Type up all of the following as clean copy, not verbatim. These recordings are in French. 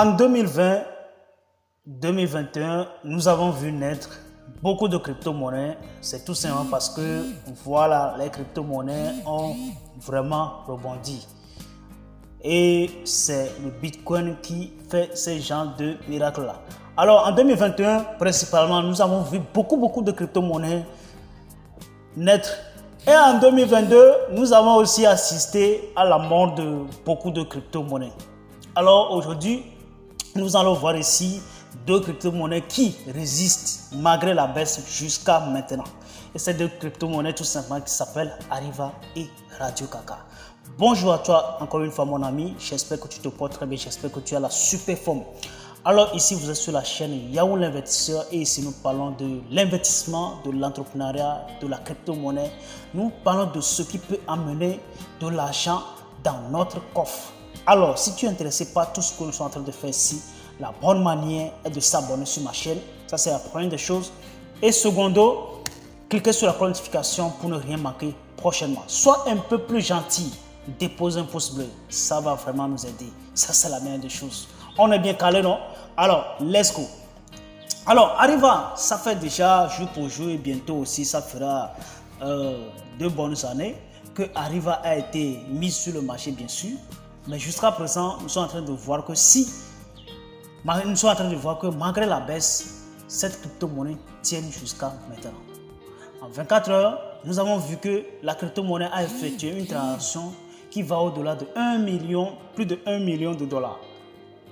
En 2020, 2021, nous avons vu naître beaucoup de crypto-monnaies. C'est tout simplement parce que, voilà, les crypto-monnaies ont vraiment rebondi. Et c'est le Bitcoin qui fait ce genre de miracle-là. Alors, en 2021, principalement, nous avons vu beaucoup de crypto-monnaies naître. Et en 2022, nous avons aussi assisté à la mort de beaucoup de crypto-monnaies. Alors, aujourd'hui, nous allons voir ici deux crypto-monnaies qui résistent malgré la baisse jusqu'à maintenant. Et ces deux crypto-monnaies tout simplement qui s'appellent Ariva et Radio Kaka. Bonjour à toi encore une fois mon ami, j'espère que tu te portes très bien, j'espère que tu as la super forme. Alors ici vous êtes sur la chaîne Yahoo l'investisseur et ici nous parlons de l'investissement, de l'entrepreneuriat, de la crypto-monnaie. Nous parlons de ce qui peut amener de l'argent dans notre coffre. Alors, si tu es intéressé par tout ce que nous sommes en train de faire ici, la bonne manière est de s'abonner sur ma chaîne. Ça, c'est la première des choses. Et secondo, cliquez sur la cloche de notification pour ne rien manquer prochainement. Sois un peu plus gentil. Dépose un pouce bleu. Ça va vraiment nous aider. Ça, c'est la meilleure des choses. On est bien calé, non? Alors, let's go. Alors, Ariva, ça fait déjà jour pour jour et bientôt aussi, ça fera 2 bonnes années que Ariva a été mise sur le marché, bien sûr. Mais jusqu'à présent, nous sommes en train de voir que malgré la baisse, cette crypto-monnaie tient jusqu'à maintenant. En 24 heures, nous avons vu que la crypto-monnaie a effectué une transaction qui va au-delà de 1 million, plus de 1 million de dollars.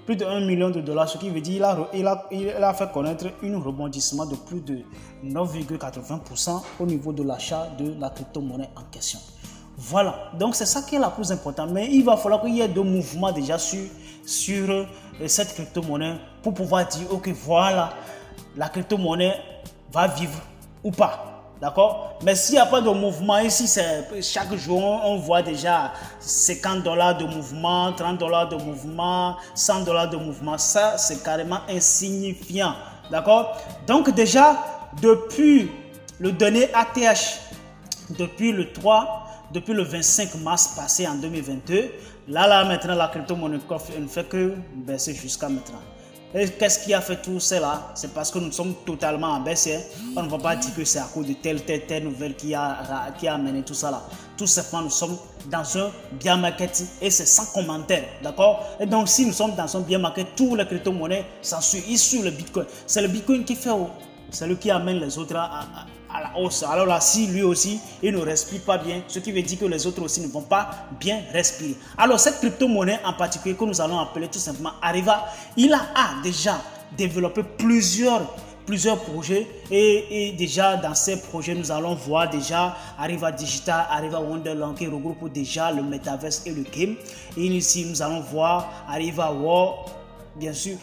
Plus de 1 million de dollars, ce qui veut dire qu'il a fait connaître un rebondissement de plus de 9,80% au niveau de l'achat de la crypto-monnaie en question. Voilà, donc c'est ça qui est la plus importante. Mais il va falloir qu'il y ait deux mouvements déjà sur cette crypto-monnaie pour pouvoir dire, ok, voilà, la crypto-monnaie va vivre ou pas. D'accord? Mais s'il n'y a pas de mouvement, ici, chaque jour, on voit déjà $50 de mouvement, $30 de mouvement, $100 de mouvement. Ça, c'est carrément insignifiant. D'accord? Donc déjà, depuis le dernier ATH, depuis le 25 mars passé en 2022, là maintenant la crypto-monnaie ne fait que baisser jusqu'à maintenant. Et qu'est-ce qui a fait tout cela? C'est parce que nous sommes totalement en baisse. On ne va pas dire que c'est à cause de telle nouvelle qui a amené tout ça là. Tout simplement, nous sommes dans un bear market et c'est sans commentaire. D'accord? Et donc, si nous sommes dans un bear market, tous les crypto-monnaies s'en suivent sur le Bitcoin. C'est le Bitcoin qui fait, c'est lui qui amène les autres à la hausse. Alors là, si lui aussi, il ne respire pas bien, ce qui veut dire que les autres aussi ne vont pas bien respirer. Alors cette crypto-monnaie en particulier que nous allons appeler tout simplement Ariva, il a déjà développé plusieurs projets et déjà dans ces projets nous allons voir déjà Ariva Digital, Ariva Wonderland qui regroupe déjà le Metaverse et le game. Et ici nous allons voir Ariva World, bien sûr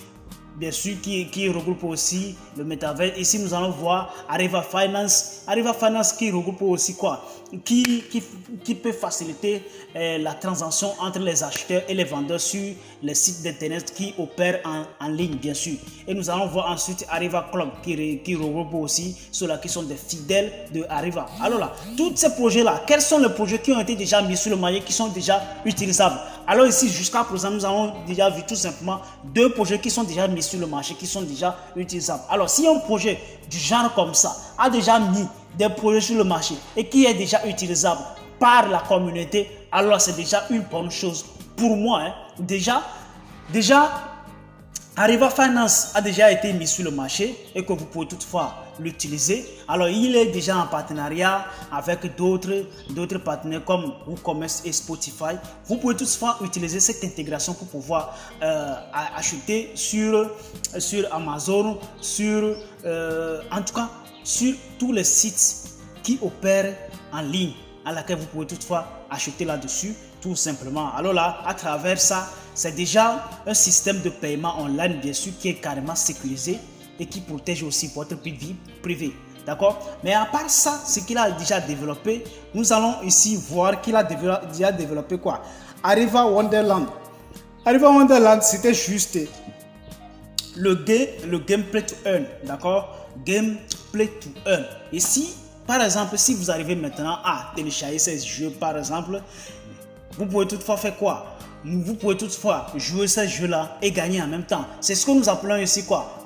qui regroupe aussi le Metaverse. Ici nous allons voir Ariva Finance qui regroupe aussi quoi, qui peut faciliter la transaction entre les acheteurs et les vendeurs sur les sites d'internet qui opèrent en ligne bien sûr. Et nous allons voir ensuite Ariva Club qui regroupe aussi ceux-là qui sont des fidèles de Ariva. Alors là, tous ces projets là, quels sont les projets qui ont été déjà mis sur le marché, qui sont déjà utilisables? Alors ici jusqu'à présent nous avons déjà vu tout simplement 2 projets qui sont déjà mis sur le marché, qui sont déjà utilisables. Alors si un projet du genre comme ça a déjà mis des projets sur le marché et qui est déjà utilisable par la communauté, alors c'est déjà une bonne chose pour moi. Déjà Ariva Finance a déjà été mis sur le marché et que vous pouvez toutefois l'utiliser. Alors il est déjà en partenariat avec d'autres partenaires comme WooCommerce et Spotify. Vous pouvez toutefois utiliser cette intégration pour pouvoir acheter sur Amazon, en tout cas sur tous les sites qui opèrent en ligne, à laquelle vous pouvez toutefois acheter là-dessus tout simplement. Alors là, à travers ça, c'est déjà un système de paiement online bien sûr qui est carrément sécurisé et qui protège aussi votre vie privée. D'accord? Mais à part ça, ce qu'il a déjà développé, nous allons ici voir qu'il a déjà développé quoi? Ariva Wonderland. Ariva Wonderland, c'était juste le game play to earn. D'accord? Game play to earn. Ici, par exemple, si vous arrivez maintenant à télécharger ces jeux, par exemple, vous pouvez toutefois faire quoi? vous pouvez toutefois jouer ce jeu-là et gagner en même temps. C'est ce que nous appelons ici quoi?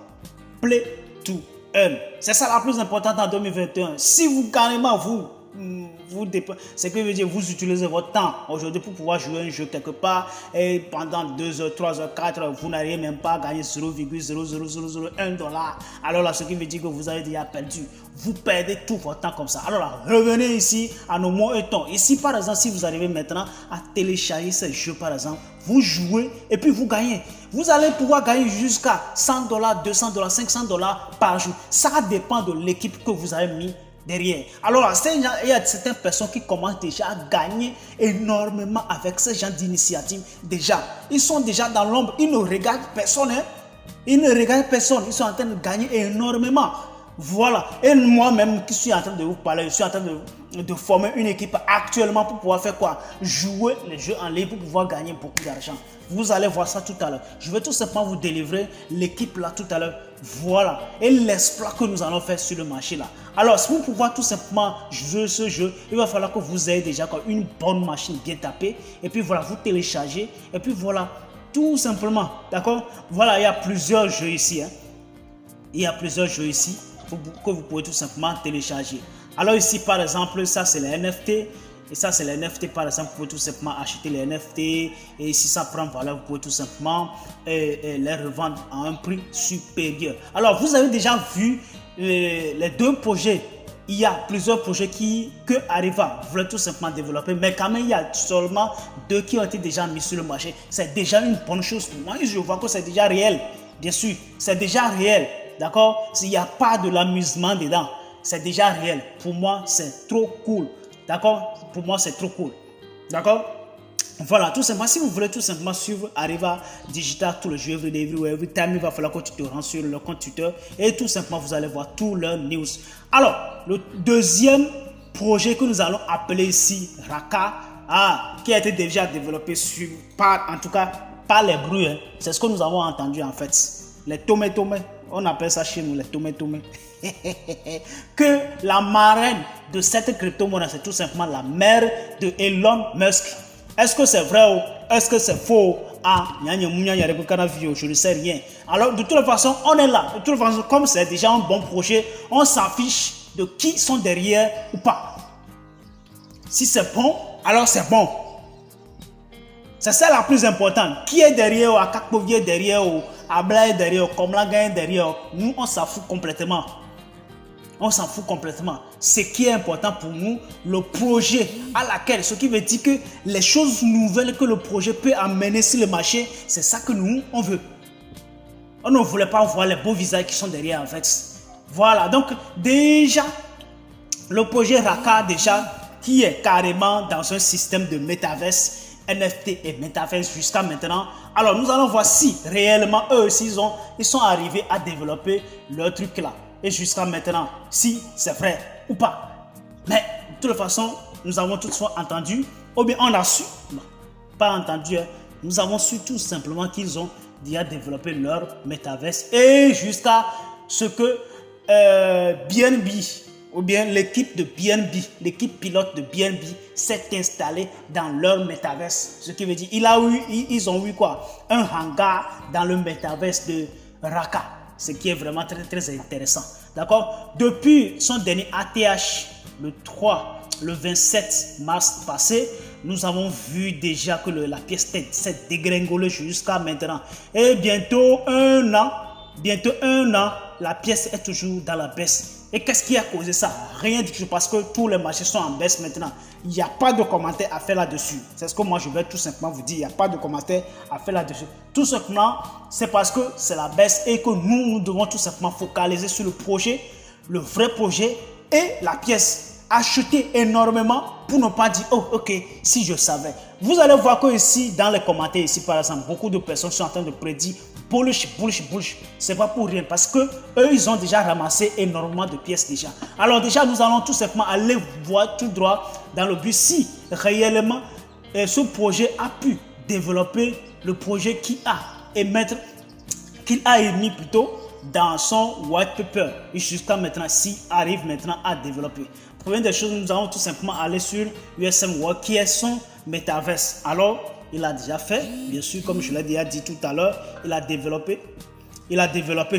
Play to earn. C'est ça la plus importante en 2021. Si vous carrément c'est que veut dire vous utilisez votre temps aujourd'hui pour pouvoir jouer un jeu quelque part et pendant 2 heures, 3 heures, 4 heures, vous n'arrivez même pas à gagner 0,0001 dollar. Alors là, ce qui veut dire que vous avez déjà perdu. Vous perdez tout votre temps comme ça. Alors là, revenez ici à nos mots et temps. Ici, par exemple, si vous arrivez maintenant à télécharger ce jeu, par exemple, vous jouez et puis vous gagnez. Vous allez pouvoir gagner jusqu'à 100 dollars, 200 dollars, 500 dollars par jour. Ça dépend de l'équipe que vous avez mis derrière. Alors, il y a certaines personnes qui commencent déjà à gagner énormément avec ce genre d'initiative. Déjà, ils sont déjà dans l'ombre. Ils ne regardent personne. Ils ne regardent personne. Ils sont en train de gagner énormément. Voilà. Et moi-même qui suis en train de vous parler, je suis en train de former une équipe actuellement pour pouvoir faire quoi? Jouer les jeux en ligne pour pouvoir gagner beaucoup d'argent. Vous allez voir ça tout à l'heure. Je vais tout simplement vous délivrer l'équipe là tout à l'heure. Voilà. Et l'exploit que nous allons faire sur le marché là. Alors, pour pouvoir tout simplement jouer ce jeu, il va falloir que vous ayez déjà une bonne machine bien tapée. Et puis voilà, vous téléchargez. Et puis voilà, tout simplement. D'accord? Voilà, il y a plusieurs jeux ici. Il y a plusieurs jeux ici que vous pouvez tout simplement télécharger. Alors ici, par exemple, ça c'est les NFT. Et ça c'est les NFT, par exemple, vous pouvez tout simplement acheter les NFT. Et si ça prend valeur, vous pouvez tout simplement les revendre à un prix supérieur. Alors, vous avez déjà vu les deux projets. Il y a plusieurs projets que Arriva voulait tout simplement développer, mais quand même il y a seulement 2 qui ont été déjà mis sur le marché. C'est déjà une bonne chose pour moi. Je vois que c'est déjà réel. Bien sûr, c'est déjà réel. D'accord? Il n'y a pas de l'amusement dedans. C'est déjà réel. Pour moi, c'est trop cool. D'accord? Pour moi, c'est trop cool. D'accord? Voilà, tout simplement, si vous voulez tout simplement suivre Arriva Digital, tout le jeu every time, il va falloir que tu te rends sur le compte Twitter et tout simplement, vous allez voir tous leurs news. Alors, le deuxième projet que nous allons appeler ici Raka, qui a été déjà développé en tout cas, par les bruits. C'est ce que nous avons entendu en fait. Les tomates. On appelle ça chez nous les tomates. Que la marraine de cette crypto-monnaie, c'est tout simplement la mère de Elon Musk. Est-ce que c'est vrai ou est-ce que c'est faux? Je ne sais rien. Alors, de toute façon, on est là. De toute façon, comme c'est déjà un bon projet, on s'en fiche de qui sont derrière ou pas. Si c'est bon, alors c'est bon. C'est ça la plus importante. Qui est derrière, Akakpovi est derrière, Abla est derrière, Komlaga est derrière. Nous, on s'en fout complètement. On s'en fout complètement. Ce qui est important pour nous, le projet à laquelle, ce qui veut dire que les choses nouvelles que le projet peut amener sur le marché, c'est ça que nous, on veut. On ne voulait pas voir les beaux visages qui sont derrière en fait. Voilà, donc déjà, le projet Raka déjà, qui est carrément dans un système de métaverse, NFT et métaverse jusqu'à maintenant. Alors, nous allons voir si réellement, eux aussi, ils sont arrivés à développer leur truc là. Et jusqu'à maintenant, si c'est vrai ou pas. Mais de toute façon, nous avons toutefois entendu, ou bien on a su, non, pas entendu, nous avons su tout simplement qu'ils ont déjà développé leur métaverse et jusqu'à ce que BNB ou bien l'équipe de BNB, l'équipe pilote de BNB s'est installée dans leur métaverse. Ce qui veut dire ils ont eu quoi? Un hangar dans le métaverse de Raka. Ce qui est vraiment très très intéressant. D'accord? Depuis son dernier ATH, le 27 mars passé, nous avons vu déjà que la pièce s'est dégringolée jusqu'à maintenant. Et bientôt un an, la pièce est toujours dans la baisse. Et qu'est-ce qui a causé ça? Rien du tout, parce que tous les marchés sont en baisse maintenant. Il n'y a pas de commentaire à faire là-dessus. C'est ce que moi je vais tout simplement vous dire. Il n'y a pas de commentaire à faire là-dessus. Tout simplement, c'est parce que c'est la baisse et que nous devons tout simplement focaliser sur le projet, le vrai projet et la pièce. Acheter énormément pour ne pas dire, oh ok, si je savais. Vous allez voir que ici, dans les commentaires, ici par exemple, beaucoup de personnes sont en train de prédire bullish. C'est pas pour rien parce que eux, ils ont déjà ramassé énormément de pièces déjà. Alors déjà, nous allons tout simplement aller voir tout droit dans le but si réellement ce projet a pu développer le projet qu'il a émis plutôt dans son white paper et jusqu'à maintenant, s'il arrive maintenant à développer. Première des choses, nous allons tout simplement aller sur USM World qui est son métaverse. Alors, il a déjà fait. Bien sûr, comme je l'ai déjà dit tout à l'heure, il a développé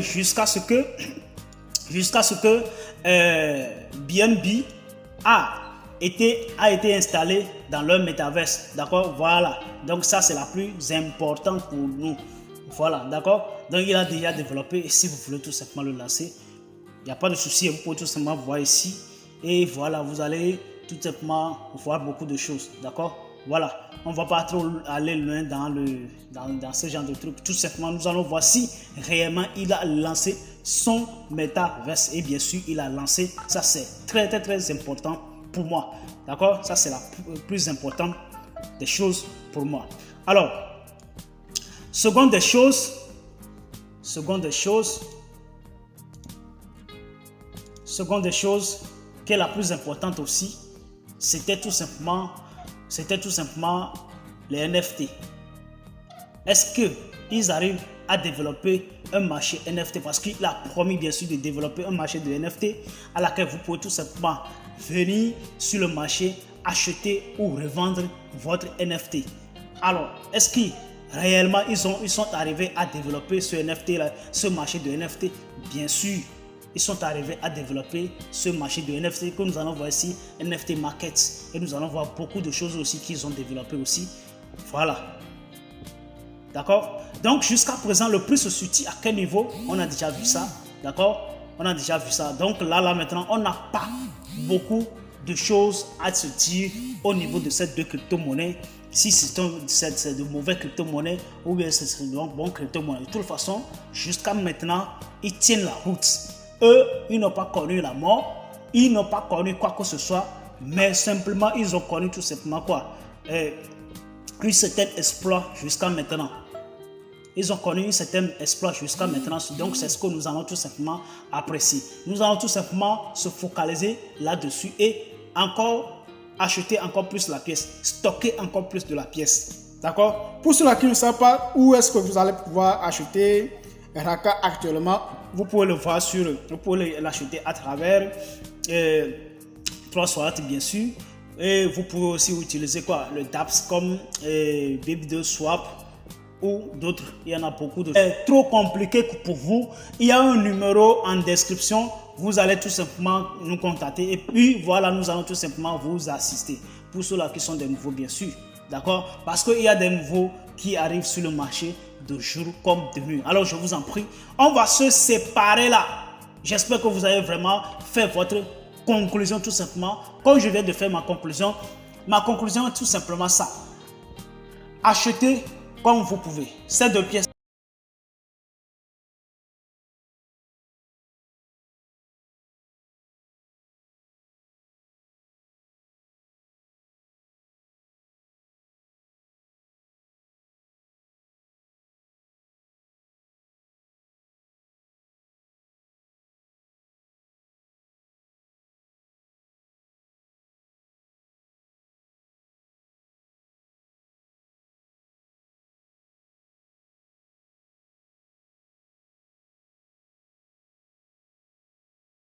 jusqu'à ce que BNB a été installé dans leur métaverse. D'accord? Voilà. Donc ça, c'est la plus importante pour nous. Voilà, d'accord? Donc il a déjà développé. Et si vous voulez tout simplement le lancer, il n'y a pas de souci. Vous pouvez tout simplement voir ici. Et voilà, vous allez tout simplement voir beaucoup de choses. D'accord? Voilà. On ne va pas trop aller loin dans ce genre de trucs. Tout simplement, nous allons voir si réellement il a lancé son métaverse. Et bien sûr, il a lancé. Ça, c'est très, très, très important pour moi. D'accord? Ça, c'est la plus importante des choses pour moi. Alors, seconde des choses qui est la plus importante aussi, c'était tout simplement les NFT. Est-ce qu'ils arrivent à développer un marché NFT? Parce qu'il a promis bien sûr de développer un marché de NFT à laquelle vous pouvez tout simplement venir sur le marché, acheter ou revendre votre NFT. Alors, est-ce qu'ils réellement ils sont arrivés à développer ce NFT là, ce marché de NFT? Bien sûr, ils sont arrivés à développer ce marché de NFT que nous allons voir ici, NFT Markets, et nous allons voir beaucoup de choses aussi qu'ils ont développé aussi. Voilà. D'accord? Donc jusqu'à présent, le prix se situe à quel niveau? On a déjà vu ça. D'accord? On a déjà vu ça. Donc là maintenant, on n'a pas beaucoup de choses à se dire au niveau de ces deux crypto-monnaies. Si c'est de mauvais crypto-monnaies ou bien c'est de bon crypto-monnaies. De toute façon, jusqu'à maintenant, ils tiennent la route. Eux, ils n'ont pas connu la mort. Ils n'ont pas connu quoi que ce soit. Mais simplement, ils ont connu tout simplement quoi? Un certain exploit jusqu'à maintenant. Ils ont connu un certain exploit jusqu'à maintenant. Donc, c'est ce que nous allons tout simplement apprécier. Nous allons tout simplement se focaliser là-dessus et encore acheter encore plus la pièce, stocker encore plus de la pièce. D'accord? Pour ceux qui ne savent pas où est-ce que vous allez pouvoir acheter Raka actuellement, vous pouvez le voir vous pouvez l'acheter à travers 3 Swap bien sûr. Et vous pouvez aussi utiliser quoi? Le DApps comme BB2 Swap ou d'autres. Il y en a beaucoup de. C'est trop compliqué pour vous. Il y a un numéro en description. Vous allez tout simplement nous contacter et puis voilà, nous allons tout simplement vous assister. Pour ceux-là qui sont des nouveaux, bien sûr. D'accord? Parce qu'il y a des nouveaux qui arrivent sur le marché de jour comme de nuit. Alors, je vous en prie, on va se séparer là. J'espère que vous avez vraiment fait votre conclusion tout simplement. Comme je viens de faire ma conclusion est tout simplement ça. Achetez comme vous pouvez. Ces deux pièces.